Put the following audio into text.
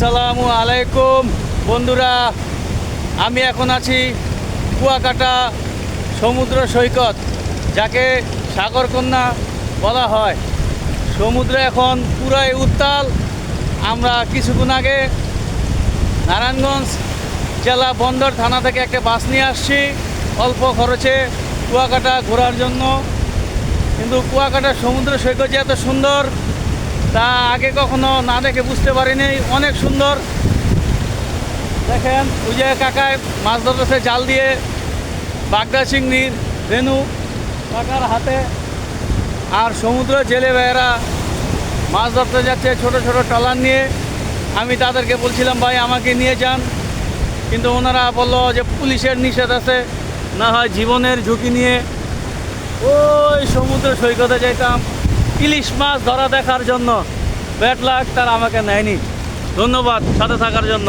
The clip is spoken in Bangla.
আসসালামু আলাইকুম বন্ধুরা, আমি এখন আছি কুয়াকাটা সমুদ্র সৈকত, যাকে সাগরকন্যা বলা হয়। সমুদ্রে এখন পুরাই উত্তাল। আমরা কিছুক্ষণ আগে নারায়ণগঞ্জ জেলা বন্দর থানা থেকে একটা বাস নিয়ে আসছি অল্প খরচে কুয়াকাটা ঘোরার জন্য। কিন্তু কুয়াকাটা সমুদ্র সৈকত যে এত সুন্দর তা আগে কখনো না দেখে বুঝতে পারিনি। অনেক সুন্দর। দেখেন ওই যে কাকায় মাছ ধরতেছে জাল দিয়ে, বাগদা চিংড়ির রেনু কাকার হাতে, আর সমুদ্র জেলে ভাইয়েরা মাছ ধরতে যাচ্ছে ছোট ছোট ট্রলার নিয়ে। আমি তাদেরকে বলছিলাম ভাই আমাকে নিয়ে যান, কিন্তু ওনারা বললো যে পুলিশের নিষেধ আছে, না হয় জীবনের ঝুঁকি নিয়ে ওই সমুদ্র সৈকতে যেতাম ইলিশ মাছ ধরা দেখার জন্য। ব্যাড লাক, তারা আমাকে নেয়নি। ধন্যবাদ সাথে থাকার জন্য।